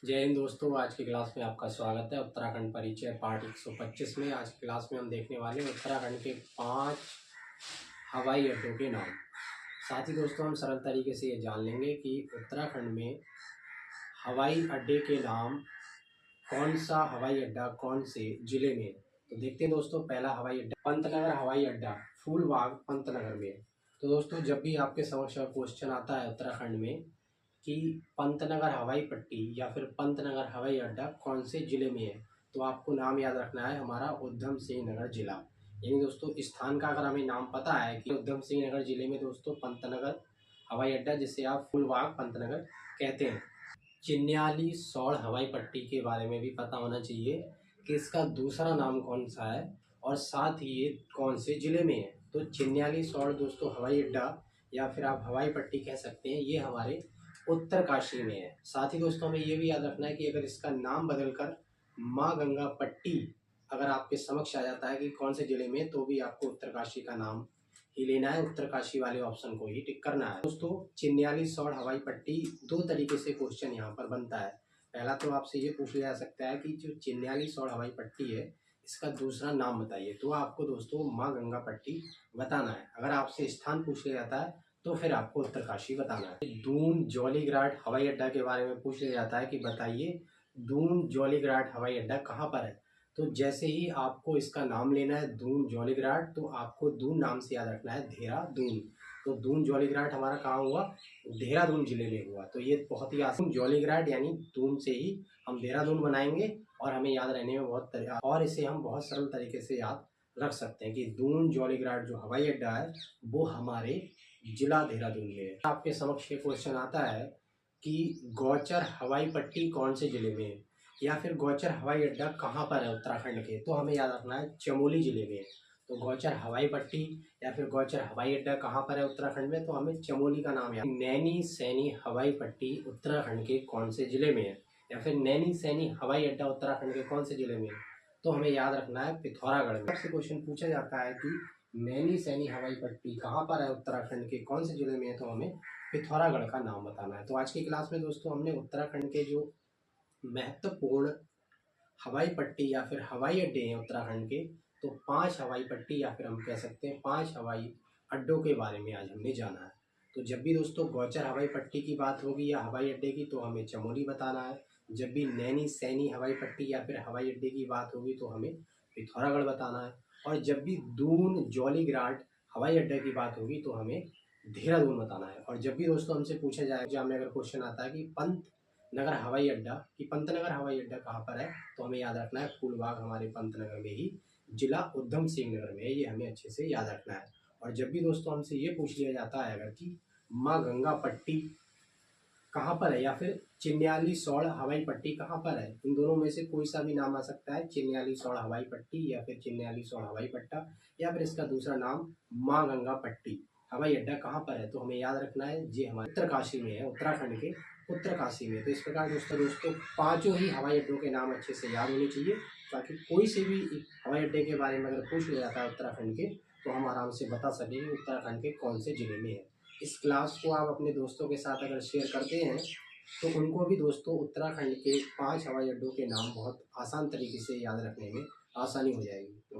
जय हिंद दोस्तों। आज की क्लास में आपका स्वागत है। उत्तराखंड परिचय पार्ट 125 में आज की क्लास में हम देखने वाले हैं उत्तराखंड के 5 हवाई अड्डों के नाम। साथ ही दोस्तों हम सरल तरीके से ये जान लेंगे कि उत्तराखंड में हवाई अड्डे के नाम, कौन सा हवाई अड्डा कौन से जिले में है। तो देखते हैं दोस्तों, पहला हवाई अड्डा पंतनगर हवाई अड्डा फूलबाग पंतनगर में है। तो दोस्तों जब भी आपके समक्ष क्वेश्चन आता है उत्तराखंड में कि पंतनगर हवाई पट्टी या फिर पंतनगर हवाई अड्डा कौन से ज़िले में है, तो आपको नाम याद रखना है हमारा उधम सिंह नगर जिला। यानी दोस्तों स्थान का अगर हमें नाम पता है कि उधम सिंह नगर जिले में दोस्तों पंतनगर हवाई अड्डा, जिसे आप फूलबाग पंतनगर कहते हैं। चिन्याली सौड़ हवाई पट्टी के बारे में भी पता होना चाहिए कि इसका दूसरा नाम कौन सा है और साथ ही ये कौन से ज़िले में है। तो चिन्याली सौड़ दोस्तों हवाई अड्डा या फिर आप हवाई पट्टी कह सकते हैं, ये हमारे उत्तरकाशी में है। साथ ही दोस्तों हमें ये भी याद रखना है कि अगर इसका नाम बदलकर माँ गंगा पट्टी अगर आपके समक्ष आ जाता है कि कौन से जिले में, तो भी आपको उत्तरकाशी का नाम ही लेना है, उत्तरकाशी वाले ऑप्शन को ही टिक करना है। दोस्तों चिन्याली सौड़ हवाई पट्टी दो तरीके से क्वेश्चन यहाँ पर बनता है। पहला तो आपसे ये पूछ लिया जा सकता है कि जो चिन्याली सौड़ हवाई पट्टी है इसका दूसरा नाम बताइए, तो आपको दोस्तों माँ गंगा पट्टी बताना है। अगर आपसे स्थान पूछ लिया जाता है तो फिर आपको उत्तरकाशी बताना है। दून जौलीग्रांट हवाई अड्डा के बारे में पूछ लिया जाता है कि बताइए दून जौलीग्रांट हवाई अड्डा कहाँ पर है। तो जैसे ही आपको इसका नाम लेना है दून जौलीग्रांट, तो आपको दून नाम से याद रखना है देहरादून। तो दून जौलीग्रांट हमारा कहाँ हुआ, देहरादून जिले में हुआ। तो ये बहुत ही आसान, जौलीग्रांट यानी दून से ही हम देहरादून बनाएंगे और हमें याद रहने में बहुत और इसे हम बहुत सरल तरीके से याद रख सकते हैं कि दून जौलीग्रांट जो हवाई अड्डा है वो हमारे जिला देहरादून में है। आपके समक्ष ये क्वेश्चन आता है कि गौचर हवाई पट्टी कौन से जिले में है या फिर गौचर हवाई अड्डा कहाँ पर है उत्तराखंड के, तो हमें याद रखना है चमोली जिले में। तो गौचर हवाई पट्टी या फिर गौचर हवाई अड्डा कहाँ पर है उत्तराखंड में, तो हमें चमोली का नाम याद। नैनी सैनी हवाई पट्टी उत्तराखंड के कौन से जिले में है या फिर नैनी सैनी हवाई अड्डा उत्तराखंड के कौन से जिले में है, तो हमें याद रखना है पिथौरागढ़ में। आपसे क्वेश्चन पूछा जाता है कि नैनी सैनी हवाई पट्टी कहाँ पर है उत्तराखंड के कौन से जिले में है, तो हमें पिथौरागढ़ का नाम बताना है। तो आज की क्लास में दोस्तों हमने उत्तराखंड के जो महत्वपूर्ण हवाई पट्टी या फिर हवाई अड्डे हैं उत्तराखंड के, तो 5 हवाई पट्टी या फिर हम कह सकते हैं 5 हवाई अड्डों के बारे में आज हमने जाना है। तो जब भी दोस्तों गौचर हवाई पट्टी की बात होगी या हवाई अड्डे की, तो हमें चमोली बताना है। जब भी नैनी सैनी हवाई पट्टी या फिर हवाई अड्डे की बात होगी तो हमें पिथौरागढ़ बताना है। और जब भी दून जौलीग्रांट हवाई अड्डे की बात होगी तो हमें देहरादून बताना है। और जब भी दोस्तों हमसे पूछा जाए, एग्जाम में अगर क्वेश्चन आता है कि पंतनगर हवाई अड्डा कि पंतनगर हवाई अड्डा कहाँ पर है, तो हमें याद रखना है फूलबाग हमारे पंतनगर में ही, जिला उधम सिंह नगर में है। ये हमें अच्छे से याद रखना है। और जब भी दोस्तों हमसे ये पूछ लिया जाता है अगर कि माँ गंगा पट्टी कहाँ पर है या फिर चिन्याली सौड़ हवाई पट्टी कहाँ पर है, इन दोनों में से कोई सा भी नाम आ सकता है, चिन्याली सौड़ हवाई पट्टी या फिर चिन्याली सौड़ हवाई पट्टा या फिर इसका दूसरा नाम माँ गंगा पट्टी हवाई अड्डा कहाँ पर है, तो हमें याद रखना है ये हमारे उत्तरकाशी में है, उत्तराखंड के उत्तरकाशी में। तो इस प्रकार दोस्तों पांचों ही हवाई अड्डों के नाम अच्छे से याद होने चाहिए, ताकि कोई से भी हवाई अड्डे के बारे में अगर पूछ लिया जाता है उत्तराखंड के, तो हम आराम से बता सकें कि उत्तराखंड के कौन से जिले में है। इस क्लास को आप अपने दोस्तों के साथ अगर शेयर करते हैं तो उनको भी दोस्तों उत्तराखंड के 5 हवाई अड्डों के नाम बहुत आसान तरीके से याद रखने में आसानी हो जाएगी।